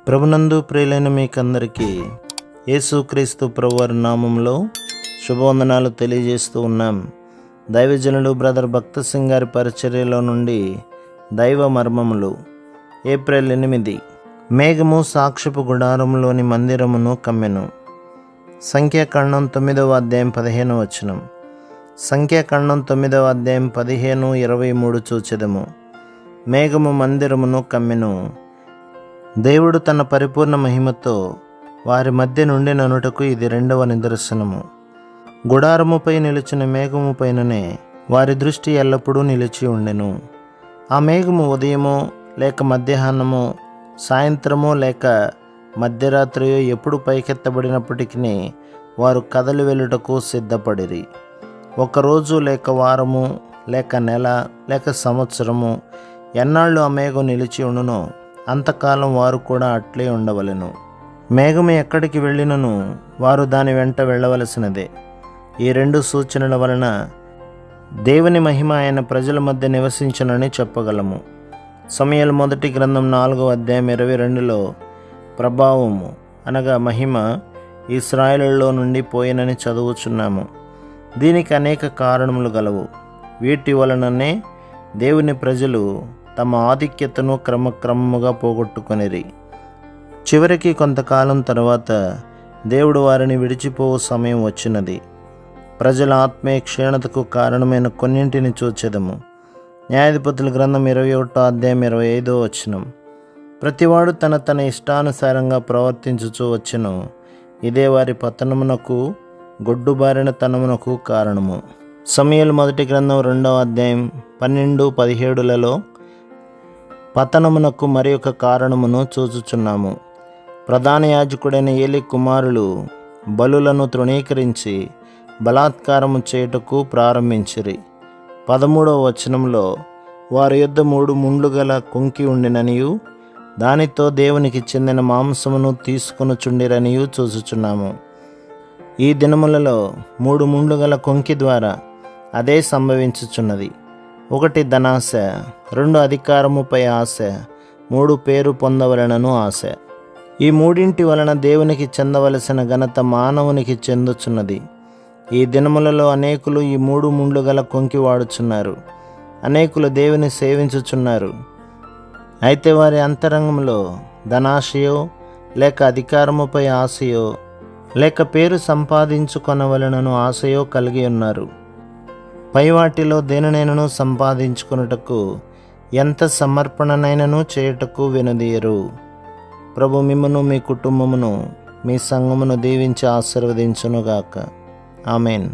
ప్రభునందు ప్రియులైన మీకందరికీ యేసుక్రీస్తు ప్రభువారి నామంలో శుభవందనాలు తెలియజేస్తూ ఉన్నాం. దైవజనుడు బ్రదర్ భక్త సింగ్ గారి పరిచర్యలో నుండి దైవ మర్మములు. ఏప్రిల్ 8. మేఘము సాక్ష్యపు గుడారంలోని మందిరమును కమ్మెను. సంఖ్యాకాండం 9వ అధ్యాయం 15వ వచనం. సంఖ్యాకాండం 9వ అధ్యాయం 15, 23 చూచెదము. మేఘము మందిరమును కమ్మెను. దేవుడు తన పరిపూర్ణ మహిమతో వారి మధ్య నుండి ననుటకు ఇది 2వ నిదర్శనము. గుడారముపై నిలిచిన మేఘము పైననే వారి దృష్టి ఎల్లప్పుడూ నిలిచి ఉండెను. ఆ మేఘము ఉదయమో లేక మధ్యాహ్నమో, సాయంత్రమో లేక మధ్యరాత్రియో ఎప్పుడు పైకెత్తబడినప్పటికీ వారు కదలి వెళ్ళుటకు సిద్ధపడిరి. ఒకరోజు లేక వారము లేక నెల లేక సంవత్సరము ఎన్నాళ్ళు ఆ మేఘం నిలిచి ఉండునో అంతకాలం వారు కూడా అట్లే ఉండవలెను. మేఘము ఎక్కడికి వెళ్ళినను వారు దాని వెంట వెళ్ళవలసినదే. ఈ 2 సూచనల వలన దేవుని మహిమ ఆయన ప్రజల మధ్య నివసించునని చెప్పగలము. సమూయేలు మొదటి గ్రంథం 4వ అధ్యాయం 22లో ప్రభావము అనగా మహిమ ఇశ్రాయేలులో నుండి పోయినని చదువుచున్నాము. దీనికి అనేక కారణములు గలవు. వీటి వలననే దేవుని ప్రజలు తమ ఆధిక్యతను క్రమక్రమముగా పోగొట్టుకొనిరి. చివరికి కొంతకాలం తర్వాత దేవుడు వారిని విడిచిపోవు సమయం వచ్చినది. ప్రజల ఆత్మీయ క్షీణతకు కారణమైన కొన్నింటిని చూచెదము. న్యాయాధిపతుల గ్రంథం 21వ అధ్యాయం 25వ వచనం. ప్రతివాడు తన ఇష్టానుసారంగా ప్రవర్తించుచూ వచ్చెను. ఇదే వారి పతనమునకు గొడ్డుబారిన తనమునకు కారణము. సమూయేలు మొదటి గ్రంథం 2వ అధ్యాయం 12, 17లలో పతనమునకు మరి ఒక కారణమును చూచుచున్నాము. ప్రధాన యాజకుడైన ఏలి కుమారులు బలులను తృణీకరించి బలాత్కారము చేయుటకు ప్రారంభించిరి. 13వ వచనంలో వారి యొద్ద 3 ముండ్లు గల కొంకి ఉండిననియు దానితో దేవునికి చెందిన మాంసమును తీసుకొనుచుండిరనియు చూచుచున్నాము. ఈ దినములలో 3 ముండ్లు గల కొంకి ద్వారా అదే సంభవించుచున్నది. 1 ధనాశ, 2 అధికారముపై ఆశ, 3 పేరు పొందవలనను ఆశ. ఈ మూడింటి వలన దేవునికి చెందవలసిన ఘనత మానవునికి చెందుచున్నది. ఈ దినములలో అనేకులు ఈ 3 ముండ్లు గల కొంకి వాడుచున్నారు. అనేకులు దేవుని సేవించుచున్నారు. అయితే వారి అంతరంగంలో ధనాశయో లేక అధికారముపై ఆశయో లేక పేరు సంపాదించుకొనవలనను ఆశయో కలిగి ఉన్నారు. పై వాటిలో దేనినైనను సంపాదించుకొనుటకు ఎంత సమర్పణనైనను చేయుటకు వెనుదీయరు. ప్రభు మిమ్మును, మీ కుటుంబమును, మీ సంఘమును దీవించి ఆశీర్వదించునుగాక. ఆమెన్.